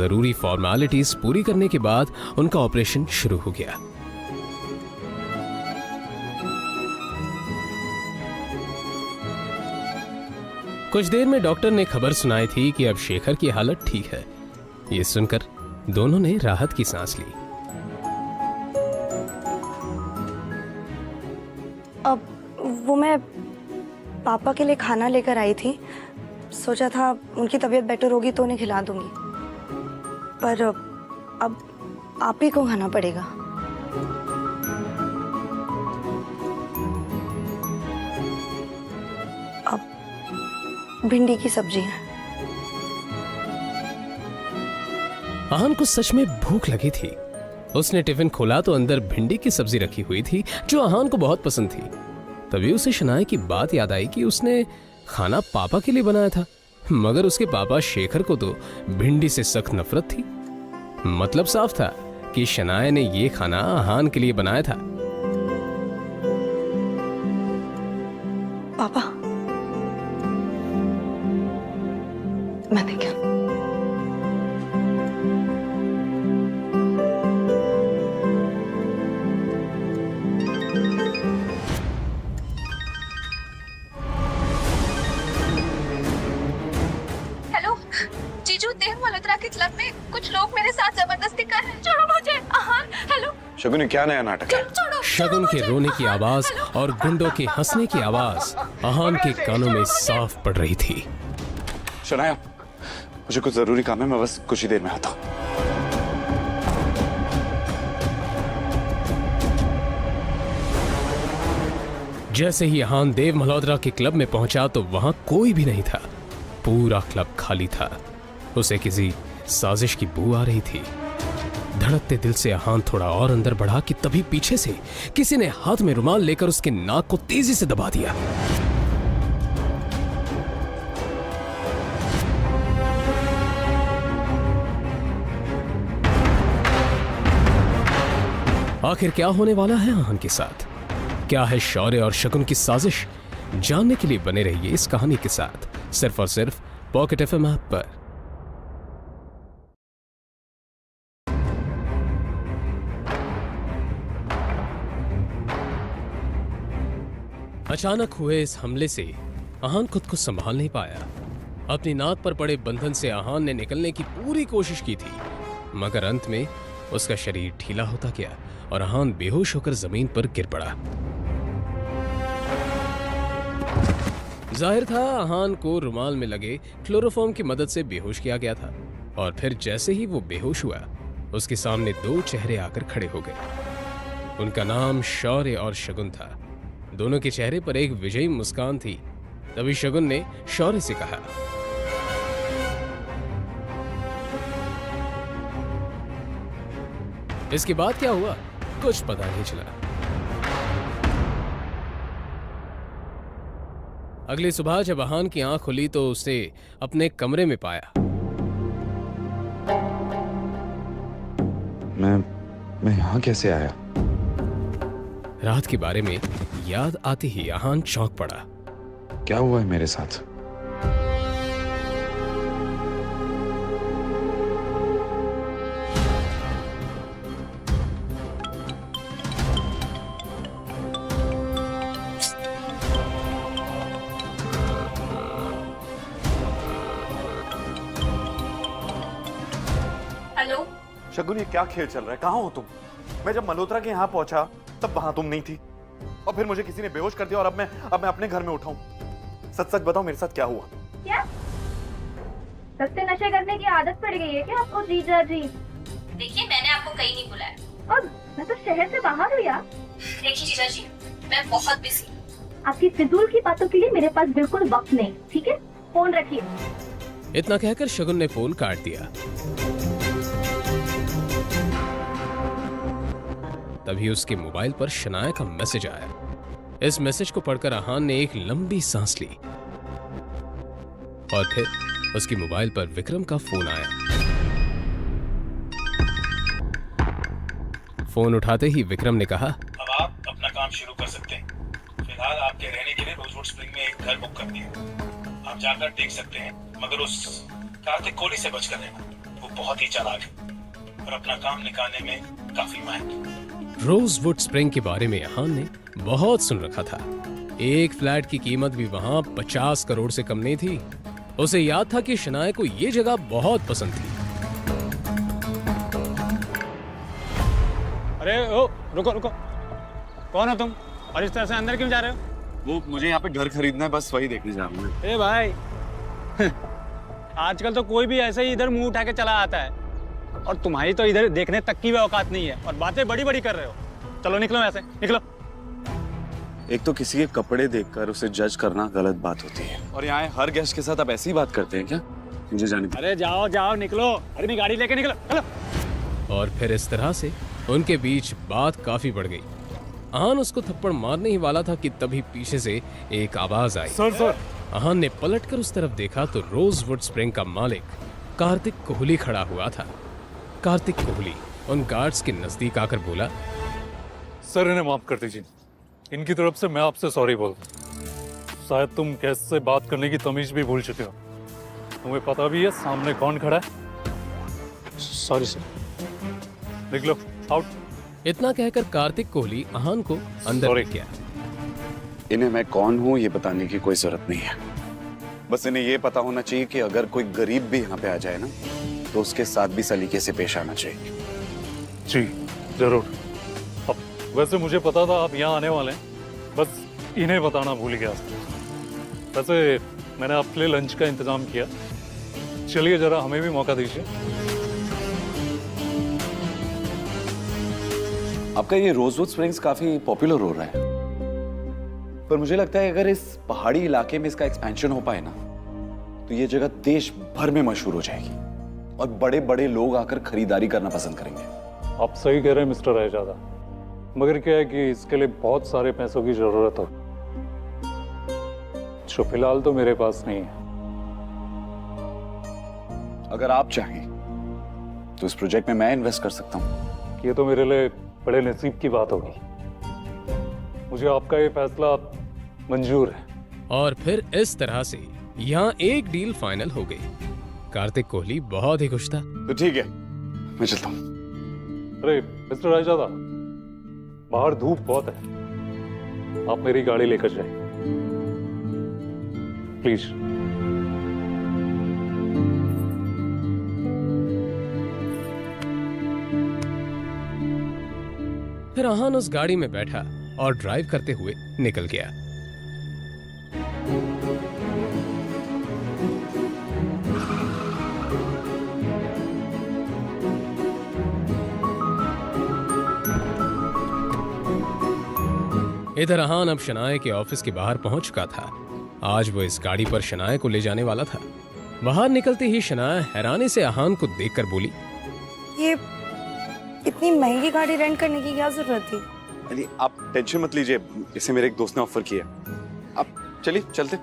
जरूरी फॉर्मेलिटीज पूरी करने के बाद उनका ऑपरेशन शुरू हो गया। कुछ देर में डॉक्टर ने खबर सुनाई थी कि अब शेखर की हालत ठीक है। ये सुनकर दोनों ने राहत की सांस ली। अब वो मैं पापा के लिए खाना लेकर आई थी, सोचा था उनकी तबीयत बेटर होगी तो उन्हें खिला दूंगी, पर अब आप ही को खाना पड़ेगा। अब भिंडी की सब्जी है। आहान को सच में भूख लगी थी। उसने टिफिन खोला तो अंदर भिंडी की सब्जी रखी हुई थी जो आहान को बहुत पसंद थी। तभी उसे शनाया की बात याद आई कि उसने खाना पापा के लिए बनाया था, मगर उसके पापा शेखर को तो भिंडी से सख्त नफरत थी। मतलब साफ था कि शनाया ने यह खाना आहान के लिए बनाया था। पापा, मैंने क्या? के क्लब में कुछ लोग मेरे साथ जबरदस्ती कर रहे हैं। छोड़ो मुझे। आहान, हेलो। शगुन, क्या नया नाटक है? शगुन के रोने की आवाज और गुंडों के हंसने की आवाज आहान के कानों में साफ पड़ रही थी। शनाया, मुझे कुछ जरूरी काम है, मैं बस कुछ ही देर में आता हूं। जैसे ही आहान देव मल्होत्रा के क्लब में पहुंचा तो वहां कोई भी नहीं था। पूरा क्लब खाली था। उसे किसी साजिश की बू आ रही थी। धड़कते दिल से आहान थोड़ा और अंदर बढ़ा कि तभी पीछे से किसी ने हाथ में रुमाल लेकर उसके नाक को तेजी से दबा दिया। आखिर क्या होने वाला है आहान के साथ? क्या है शौर्य और शगुन की साजिश? जानने के लिए बने रहिए इस कहानी के साथ, सिर्फ और सिर्फ पॉकेट एफएम ऐप पर। अचानक हुए इस हमले से आहान खुद को संभाल नहीं पाया। अपनी नाक पर पड़े बंधन से आहान ने निकलने की पूरी कोशिश की थी, मगर अंत में उसका शरीर ढीला होता गया और आहान बेहोश होकर जमीन पर गिर पड़ा। जाहिर था आहान को रुमाल में लगे क्लोरोफॉर्म की मदद से बेहोश किया गया था, और फिर जैसे ही वो बेहोश हुआ, उसके सामने दो चेहरे आकर खड़े हो गए। उनका नाम शौर्य और शगुन था। दोनों के चेहरे पर एक विजयी मुस्कान थी। तभी शगुन ने शौर्य से कहा, इसके बाद क्या हुआ कुछ पता नहीं चला। अगली सुबह जब आहान की आंख खुली तो उसे अपने कमरे में पाया। मैं यहां कैसे आया? रात के बारे में याद आते ही आहान चौंक पड़ा। क्या हुआ है मेरे साथ? हेलो शगुन, ये क्या खेल चल रहा है? कहाँ हो तुम? मैं जब मल्होत्रा के यहाँ पहुंचा तब वहां तुम नहीं थी, और फिर मुझे किसी ने बेहोश कर दिया और अब मैं अपने घर में उठाऊं। सच सच बताओ, मेरे साथ क्या हुआ? क्या सस्ते नशे करने की आदत पड़ गई है क्या आपको जीजा जी? देखिए, मैंने आपको कहीं नहीं बुलाया और मैं तो शहर से बाहर हूँ यार। देखिए जीजा जी, मैं बहुत बिजी। आपकी फिजूल की बातों के लिए मेरे पास बिल्कुल वक्त नहीं, ठीक है? फोन रखिए। इतना कहकर शगुन ने फोन काट दिया। तभी उसके मोबाइल पर शनाया का मैसेज आया। इस मैसेज को पढ़कर आहान ने एक लंबी सांस ली और फिर उसके मोबाइल पर विक्रम का फोन आया। फोन उठाते ही विक्रम ने कहा, अब आप अपना काम शुरू कर सकते हैं। फिलहाल आपके रहने के लिए रोजवुड स्प्रिंग में एक घर बुक कर दिया। आप जाकर देख सकते हैं, मगर उस कार्तिक कोहली से बचकर रहना। वो बहुत ही चालाक है और अपना काम निकालने में काफी माहिर। रोजवुड स्प्रिंग के बारे में अहान ने बहुत सुन रखा था। एक फ्लैट की कीमत भी वहां 50 करोड़ से कम नहीं थी। उसे याद था कि शनाया को ये जगह बहुत पसंद थी। अरे ओ रुको रुको, कौन हो तुम और इस तरह से अंदर क्यों जा रहे हो? वो मुझे यहाँ पे घर खरीदना है, बस वही देखने जा रहा हूँ। ए भाई आजकल तो कोई भी ऐसे ही इधर मुंह उठा के चला आता है और तुम्हारी तो इधर देखने तक की भी औकात नहीं है और बातें बड़ी बड़ी कर रहे हो। चलो निकलो ऐसे, निकलो। एक तो किसी के कपड़े देखकर उसे जज करना गलत बात होती है, और यहाँ हर गेस्ट के साथ आप ऐसी बात करते हैं क्या? मुझे जाने दीजिए। अरे जाओ जाओ निकलो, अरे मेरी गाड़ी लेके निकलो, चलो। और फिर इस तरह से उनके बीच बात काफी बढ़ गई। अहान उसको थप्पड़ मारने ही वाला था कि तभी पीछे से एक आवाज आई। सर अहान ने पलटकर उस तरफ देखा तो रोजवुड स्प्रिंग का मालिक कार्तिक कोहली खड़ा हुआ था। कार्तिक कोहली उन गार्ड्स के नजदीक आकर बोला, सर इन्हें माफ कर दीजिए, इनकी तरफ से मैं आपसे सॉरी बोलता हूँ। शायद तुम गेस्ट से बात करने की तमीज भी भूल चुके हो। तुम्हें पता भी है सामने कौन खड़ा है? Sorry sir. निकलो, आउट। इतना कहकर कार्तिक कोहली अहान को अंदर Sorry. ले गया। इन्हें मैं कौन हूँ ये बताने की कोई जरूरत नहीं है। बस इन्हें ये पता होना चाहिए कि अगर कोई गरीब भी यहाँ पे आ जाए ना, तो उसके साथ भी सलीके से पेश आना चाहिए। जी जरूर। अब वैसे मुझे पता था आप यहाँ आने वाले हैं, बस इन्हें बताना भूल गया। वैसे मैंने आपके लिए लंच का इंतजाम किया, चलिए जरा हमें भी मौका दीजिए। आपका ये रोजवुड स्प्रिंग्स काफी पॉपुलर हो रहा है, पर मुझे लगता है अगर इस पहाड़ी इलाके में इसका एक्सपेंशन हो पाए ना, तो ये जगह देश भर में मशहूर हो जाएगी और बड़े बड़े लोग आकर खरीदारी करना पसंद करेंगे। आप सही कह रहे हैं मिस्टर रहजादा, मगर क्या है कि इसके लिए बहुत सारे पैसों की जरूरत हो, जो फिलहाल तो मेरे पास नहीं है। अगर आप चाहें तो इस प्रोजेक्ट में मैं इन्वेस्ट कर सकता हूँ। ये तो मेरे लिए बड़े नसीब की बात होगी। मुझे आपका ये फैसला मंजूर है। और फिर इस तरह से यहाँ एक डील फाइनल हो गई। कार्तिक कोहली बहुत ही खुश था। तो ठीक है, मैं चलता हूँ। अरे मिस्टर रायजादा, बाहर धूप बहुत है, आप मेरी गाड़ी लेकर जाइए प्लीज। फिर अहान उस गाड़ी में बैठा और ड्राइव करते हुए निकल गया। इधर अहान अब शनाया के ऑफिस के बाहर पहुंच चुका था। आज वो इस गाड़ी पर शनाया को ले जाने वाला था। बाहर निकलते ही शनाया हैरानी से अहान को देखकर बोली, ये इतनी महंगी गाड़ी रेंट करने की क्या जरूरत थी? अरे आप टेंशन मत लीजिए, इसे मेरे एक दोस्त ने ऑफर किया। आप चलिए चलते।